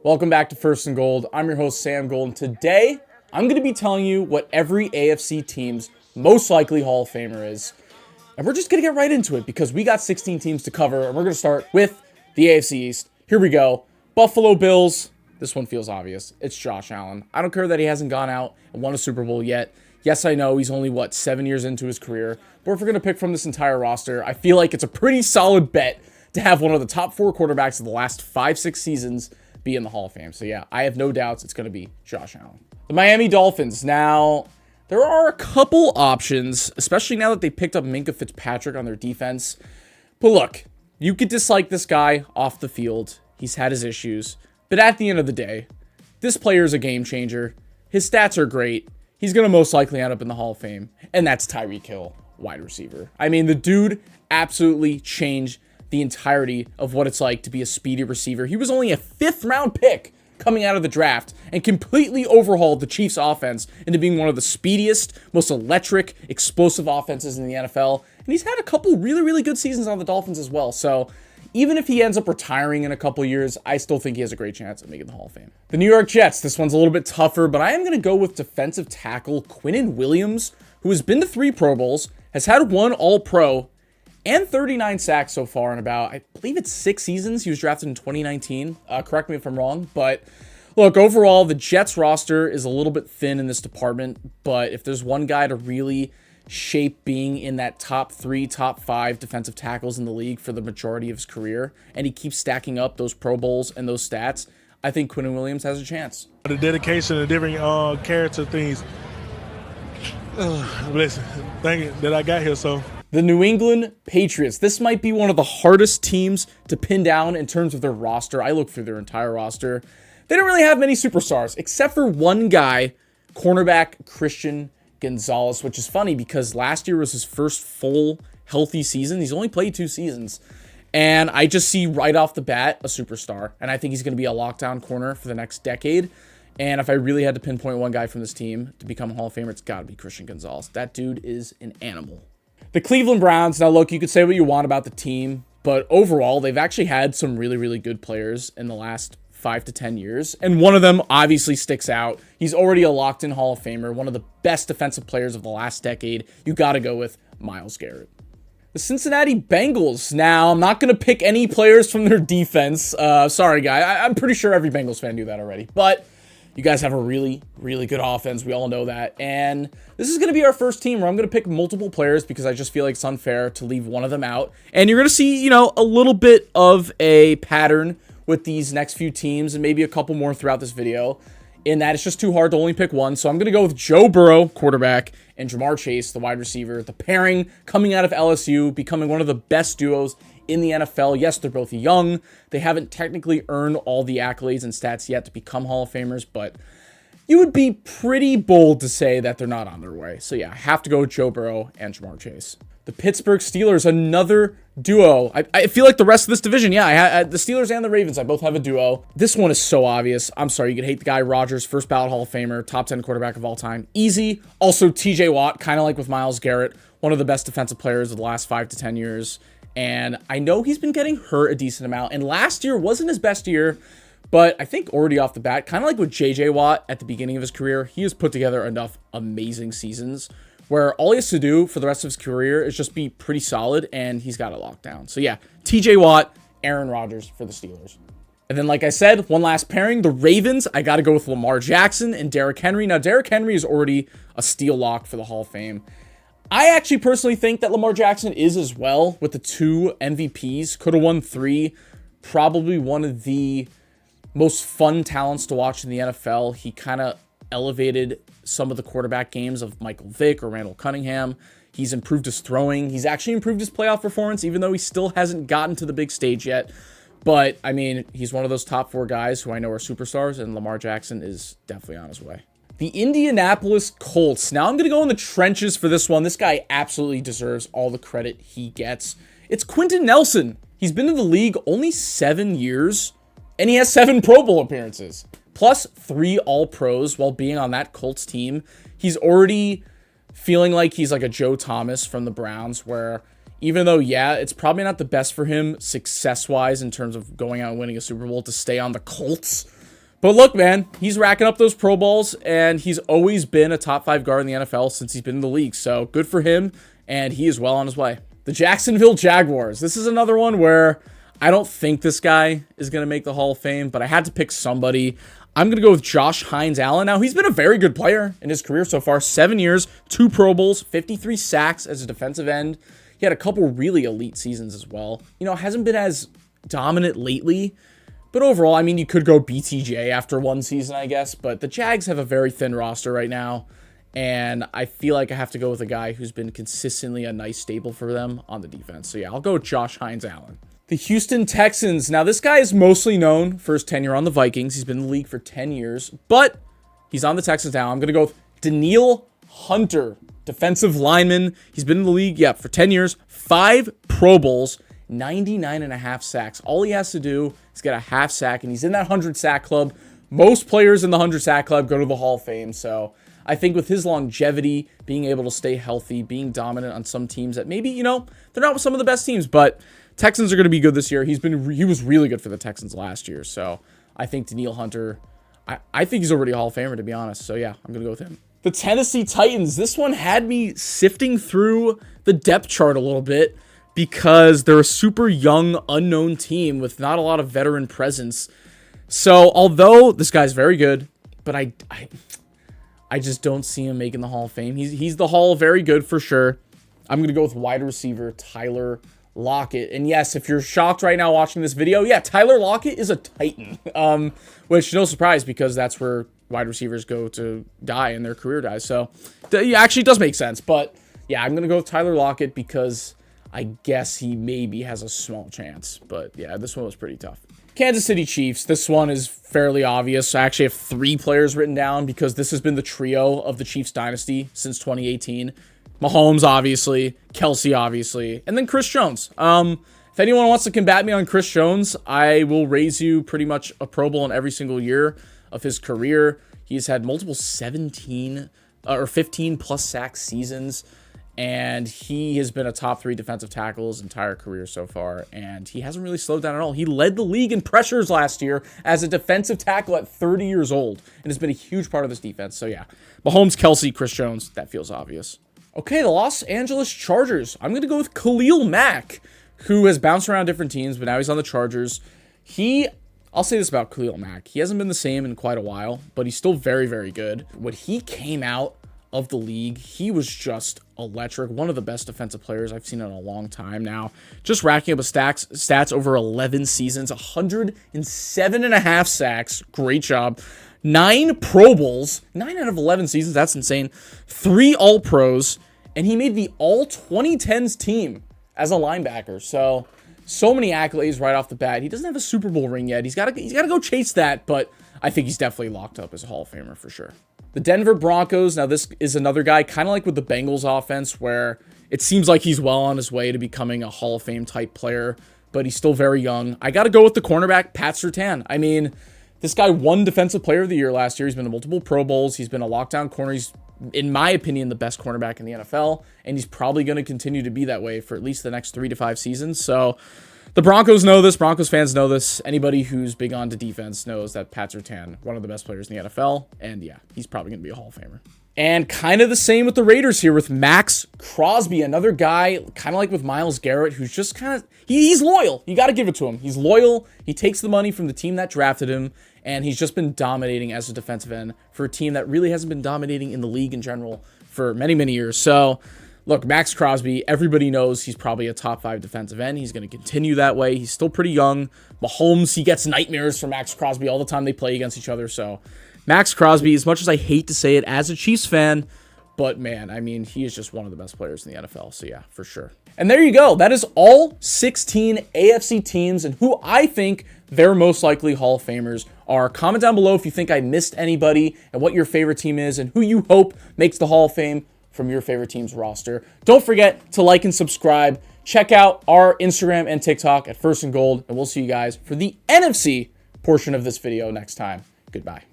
Welcome back to First and Gold. I'm your host, Sam Gold, and today I'm going to be telling you what every AFC team's most likely Hall of Famer is. And we're just going to get right into it because we got 16 teams to cover, and we're going to start with the AFC East. Here we go. Buffalo Bills. This one feels obvious. It's Josh Allen. I don't care that he hasn't gone out and won a Super Bowl yet. Yes, I know he's only, 7 years into his career. But if we're going to pick from this entire roster, I feel like it's a pretty solid bet to have one of the top 4 quarterbacks of the last 5-6 seasons be in the Hall of Fame. So yeah, I have no doubts it's going to be Josh Allen. The Miami Dolphins. Now, there are a couple options, especially now that they picked up Minkah Fitzpatrick on their defense. But look, you could dislike this guy off the field. He's had his issues. But at the end of the day, this player is a game changer. His stats are great. He's going to most likely end up in the Hall of Fame. And that's Tyreek Hill, wide receiver. I mean, the dude absolutely changed the entirety of what it's like to be a speedy receiver. He was only a 5th round pick coming out of the draft and completely overhauled the Chiefs offense into being one of the speediest, most electric, explosive offenses in the NFL. And he's had a couple really, really good seasons on the Dolphins as well. So even if he ends up retiring in a couple years, I still think he has a great chance of making the Hall of Fame. The New York Jets, this one's a little bit tougher, but I am going to go with defensive tackle Quinnen Williams, who has been to 3 Pro Bowls, has had 1 All-Pro, and 39 sacks so far in about, I believe it's 6 seasons. He was drafted in 2019. Correct me if I'm wrong. But look, overall, the Jets roster is a little bit thin in this department. But if there's one guy to really shape being in that top 3, top 5 defensive tackles in the league for the majority of his career, and he keeps stacking up those Pro Bowls and those stats, I think Quinnen Williams has a chance. The dedication and different character things. Listen, thank you that I got here, so. The New England Patriots. This might be one of the hardest teams to pin down in terms of their roster. I look through their entire roster. They don't really have many superstars, except for one guy, cornerback Christian Gonzalez, which is funny because last year was his first full healthy season. He's only played 2 seasons. And I just see right off the bat a superstar. And I think he's going to be a lockdown corner for the next decade. And if I really had to pinpoint one guy from this team to become a Hall of Famer, it's got to be Christian Gonzalez. That dude is an animal. The Cleveland Browns. Now, look, you could say what you want about the team, but overall, they've actually had some really, really good players in the last 5 to 10 years. And one of them obviously sticks out. He's already a locked-in Hall of Famer, one of the best defensive players of the last decade. You got to go with Myles Garrett. The Cincinnati Bengals. Now, I'm not going to pick any players from their defense. Sorry, guy. I'm pretty sure every Bengals fan knew that already. But you guys have a really, really good offense. We all know that. And this is going to be our first team where I'm going to pick multiple players because I just feel like it's unfair to leave one of them out. And you're going to see, a little bit of a pattern with these next few teams and maybe a couple more throughout this video in that it's just too hard to only pick one. So I'm going to go with Joe Burrow, quarterback, and Ja'Marr Chase, the wide receiver. The pairing coming out of LSU, becoming one of the best duos in the NFL. Yes, they're both young. They haven't technically earned all the accolades and stats yet to become Hall of Famers, but you would be pretty bold to say that they're not on their way. So yeah, I have to go with Joe Burrow and Ja'Marr Chase. The Pittsburgh Steelers, another duo. I feel like the rest of this division, yeah, the Steelers and the Ravens, I both have a duo. This one is so obvious. I'm sorry, you could hate the guy, Rodgers, first ballot Hall of Famer, top 10 quarterback of all time. Easy. Also, TJ Watt, kind of like with Myles Garrett, one of the best defensive players of the last 5 to 10 years. And I know he's been getting hurt a decent amount. And last year wasn't his best year. But I think already off the bat, kind of like with J.J. Watt at the beginning of his career, he has put together enough amazing seasons where all he has to do for the rest of his career is just be pretty solid, and he's got it locked down. So yeah, T.J. Watt, Aaron Rodgers for the Steelers. And then, like I said, one last pairing, the Ravens. I got to go with Lamar Jackson and Derrick Henry. Now, Derrick Henry is already a steal lock for the Hall of Fame. I actually personally think that Lamar Jackson is as well with the 2 MVPs. Could have won 3. Probably one of the most fun talents to watch in the NFL. He kind of elevated some of the quarterback games of Michael Vick or Randall Cunningham. He's improved his throwing. He's actually improved his playoff performance, even though he still hasn't gotten to the big stage yet. But, I mean, he's one of those top 4 guys who I know are superstars, and Lamar Jackson is definitely on his way. The Indianapolis Colts. Now, I'm going to go in the trenches for this one. This guy absolutely deserves all the credit he gets. It's Quentin Nelson. He's been in the league only 7 years, and he has 7 Pro Bowl appearances, plus 3 All-Pros while being on that Colts team. He's already feeling like he's like a Joe Thomas from the Browns, where even though, yeah, it's probably not the best for him success-wise in terms of going out and winning a Super Bowl to stay on the Colts, But look, man, he's racking up those Pro Bowls, and he's always been a top 5 guard in the NFL since he's been in the league. So good for him, and he is well on his way. The Jacksonville Jaguars. This is another one where I don't think this guy is going to make the Hall of Fame, but I had to pick somebody. I'm going to go with Josh Hines-Allen. Now, he's been a very good player in his career so far. 7 years, 2 Pro Bowls, 53 sacks as a defensive end. He had a couple really elite seasons as well. You know, hasn't been as dominant lately, but overall, I mean, you could go BTJ after one season, I guess, but the Jags have a very thin roster right now, and I feel like I have to go with a guy who's been consistently a nice staple for them on the defense. So yeah, I'll go with Josh Hines-Allen. The Houston Texans. Now, this guy is mostly known for his tenure on the Vikings. He's been in the league for 10 years, but he's on the Texans now. I'm going to go with Danielle Hunter, defensive lineman. He's been in the league, for 10 years, 5 Pro Bowls, 99.5 sacks. All he has to do is get a half sack, and he's in that 100 sack club. Most players in the 100 sack club go to the Hall of Fame, so I think with his longevity, being able to stay healthy, being dominant on some teams that maybe, they're not some of the best teams, but Texans are going to be good this year. He was really good for the Texans last year, so I think Danielle Hunter, I think he's already a Hall of Famer, to be honest. So yeah, I'm going to go with him. The Tennessee Titans. This one had me sifting through the depth chart a little bit because they're a super young, unknown team with not a lot of veteran presence. So although this guy's very good, but I just don't see him making the Hall of Fame. He's the Hall very good for sure. I'm going to go with wide receiver Tyler Lockett. And yes, if you're shocked right now watching this video, yeah, Tyler Lockett is a Titan. Which no surprise because that's where wide receivers go to die and their career dies. So it actually does make sense. But yeah, I'm going to go with Tyler Lockett because I guess he maybe has a small chance. But yeah, this one was pretty tough. Kansas City Chiefs. This one is fairly obvious. I actually have 3 players written down because this has been the trio of the Chiefs dynasty since 2018. Mahomes, obviously. Kelsey, obviously. And then Chris Jones. If anyone wants to combat me on Chris Jones, I will raise you pretty much a Pro Bowl in every single year of his career. He's had multiple 17 or 15 plus sack seasons. And he has been a top 3 defensive tackle his entire career so far. And he hasn't really slowed down at all. He led the league in pressures last year as a defensive tackle at 30 years old. And has been a huge part of this defense. So yeah, Mahomes, Kelsey, Chris Jones, that feels obvious. Okay, the Los Angeles Chargers. I'm going to go with Khalil Mack, who has bounced around different teams, but now he's on the Chargers. I'll say this about Khalil Mack. He hasn't been the same in quite a while, but he's still very, very good. When he came out of the league, he was just electric. One of the best defensive players I've seen in a long time now. Just racking up stats over 11 seasons, 107.5 sacks. Great job. 9 Pro Bowls, 9 out of 11 seasons. That's insane. 3 All-Pros, and he made the All-2010s team as a linebacker. So many accolades right off the bat. He doesn't have a Super Bowl ring yet. He's got to go chase that, but I think he's definitely locked up as a Hall of Famer for sure. The Denver Broncos. Now, this is another guy, kind of like with the Bengals offense, where it seems like he's well on his way to becoming a Hall of Fame type player, but he's still very young. I got to go with the cornerback, Pat Surtain. I mean, this guy won Defensive Player of the Year last year. He's been to multiple Pro Bowls. He's been a lockdown corner. He's, in my opinion, the best cornerback in the NFL, and he's probably going to continue to be that way for at least the next 3 to 5 seasons. So the Broncos know this. Broncos fans know this. Anybody who's big on to defense knows that Pat Surtain, one of the best players in the NFL, and yeah, he's probably going to be a Hall of Famer. And kind of the same with the Raiders here with Maxx Crosby, another guy, kind of like with Myles Garrett, who's just kind of, he's loyal. You got to give it to him. He's loyal. He takes the money from the team that drafted him, and he's just been dominating as a defensive end for a team that really hasn't been dominating in the league in general for many, many years. So, look, Maxx Crosby, everybody knows he's probably a top 5 defensive end. He's going to continue that way. He's still pretty young. Mahomes, he gets nightmares from Maxx Crosby all the time they play against each other. So, Maxx Crosby, as much as I hate to say it as a Chiefs fan, but man, I mean, he is just one of the best players in the NFL. So yeah, for sure. And there you go. That is all 16 AFC teams and who I think their most likely Hall of Famers are. Comment down below if you think I missed anybody and what your favorite team is and who you hope makes the Hall of Fame from your favorite team's roster. Don't forget to like and subscribe. Check out our Instagram and TikTok at First and Gold, and we'll see you guys for the NFC portion of this video next time. Goodbye.